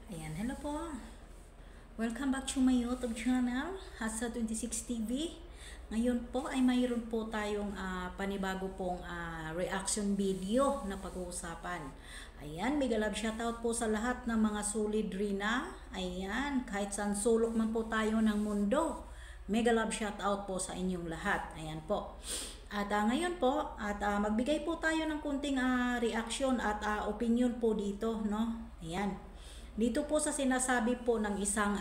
Ayan, hello po. Welcome back to my YouTube channel, Hasa26 TV. Ngayon po ay mayroon po tayong panibago pong reaction video na pag-uusapan. Ayan, mega love shoutout po sa lahat ng mga solid Rina. Ayan, kahit saan sulok man po tayo ng mundo, mega love shoutout po sa inyong lahat. Ayan po. At ngayon po, magbigay po tayo ng kunting reaction at opinion po dito, no? Ayan. Dito po sa sinasabi po ng isang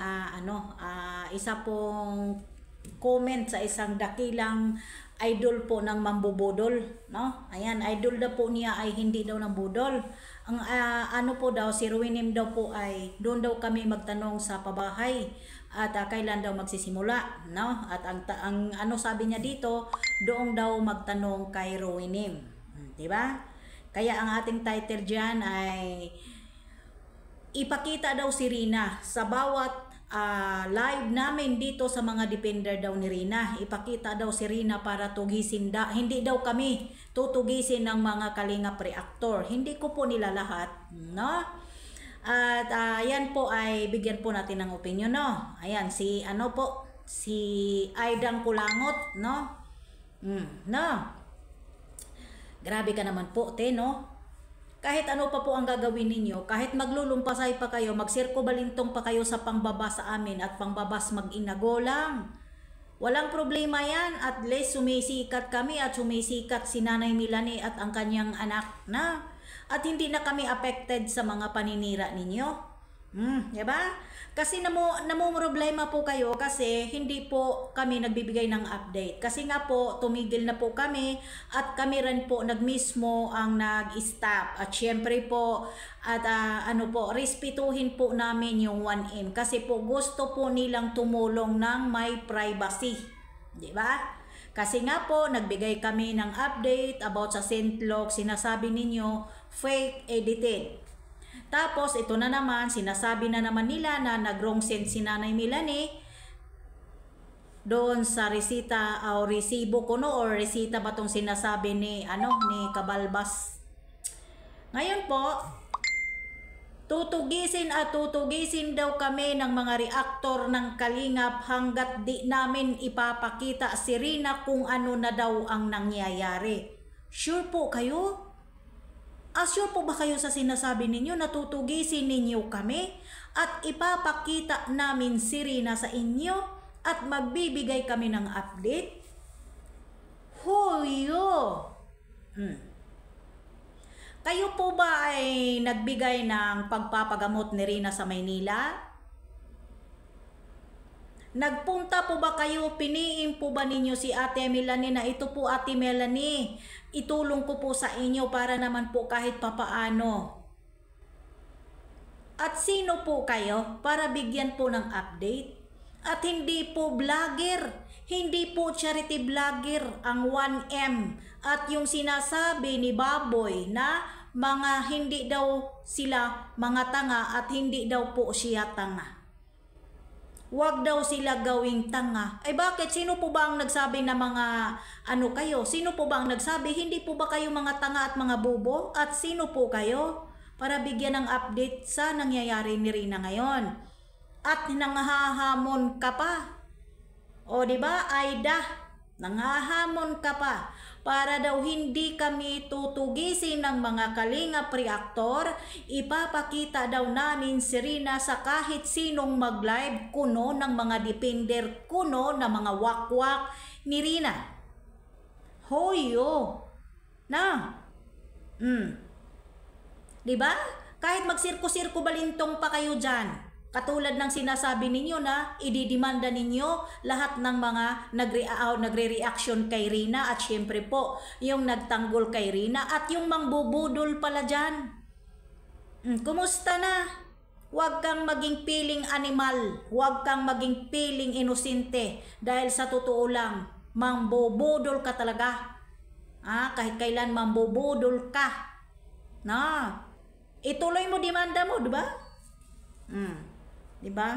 isa pong comment sa isang dakilang idol po ng mambubudol, no? Ayan, idol daw po niya ay hindi daw ng budol. Ang po daw, si Ruinim daw po ay doon daw kami magtanong sa pabahay at kailan daw magsisimula, no? At ang sabi niya dito, doon daw magtanong kay Ruinim. 'Di ba? Kaya ang ating title diyan ay ipakita daw si Rina sa bawat live namin dito sa mga defender daw ni Rina. Ipakita daw si Rina para tugisin hindi daw kami tutugisin ng mga kalingap reactor. Hindi ko po nila lahat, no? At yan po ay bigyan po natin ng opinion, no? Ayan, si Aidang Kulangot, no? No. Grabe ka naman po, te, no? Kahit ano pa po ang gagawin ninyo, kahit maglulumpasay pa kayo, magsirko balintong pa kayo sa pangbaba sa amin at pangbabas mag-inago lang. Walang problema yan. At least sumisikat kami at sumisikat si Nanay Melanie at ang kanyang anak na. At hindi na kami affected sa mga paninira ninyo. Diba? Kasi namumroblema po kayo kasi hindi po kami nagbibigay ng update. Kasi nga po, tumigil na po kami at kami rin po nagmismo ang nag-stop. At syempre po, at respetuhin po namin yung 1M. Kasi po gusto po nilang tumulong ng may privacy. Diba? Kasi nga po, nagbigay kami ng update about sa St. Luke. Sinasabi ninyo, fake edited. Tapos, ito na naman, sinasabi na naman nila na nag-wrong send si Nanay Melanie doon sa resita o resibo ko, no? Or resita ba itong sinasabi ni Cabalbas. Ngayon po, tutugisin daw kami ng mga reactor ng Kalingap hanggat di namin ipapakita si Rina kung ano na daw ang nangyayari. Sure po kayo? Sure po ba kayo sa sinasabi ninyo na tutugisin ninyo kami at ipapakita namin si Rina sa inyo at magbibigay kami ng update? Hoyo! Kayo po ba ay nagbigay ng pagpapagamot ni Rina sa Maynila? Nagpunta po ba kayo, piniin po ba ninyo si Ate Melanie na ito po Ate Melanie, itulong ko po sa inyo para naman po kahit papaano? At sino po kayo para bigyan po ng update? At hindi po vlogger, hindi po charity vlogger ang 1M at yung sinasabi ni Baboy na mga hindi daw sila mga tanga at hindi daw po siya tanga. Huwag daw sila gawing tanga. Ay bakit? Sino po ba ang nagsabi na mga kayo? Sino po ba ang nagsabi? Hindi po ba kayo mga tanga at mga bobo? At sino po kayo? Para bigyan ng update sa nangyayari ni Rina ngayon. At nanghahamon ka pa. O diba, Aida? Nanghahamon ka pa. Para daw hindi kami tutugisin ng mga kalingap reactor, ipapakita daw namin si Rina sa kahit sinong mag-live kuno ng mga defender kuno ng mga wakwak ni Rina. Hoyo! Na! Diba? Kahit magsirko-sirko balintong pa kayo dyan. Katulad ng sinasabi ninyo na ididimanda ninyo lahat ng mga nagre-reaction kay Rina at syempre po yung nagtanggol kay Rina at yung mangbubudol pala dyan. Kumusta na? Huwag kang maging piling animal, huwag kang maging piling inosente dahil sa totoo lang, mangbubudol ka talaga. Kahit kailan mangbubudol ka. Ituloy mo demanda mo, diba? Diba?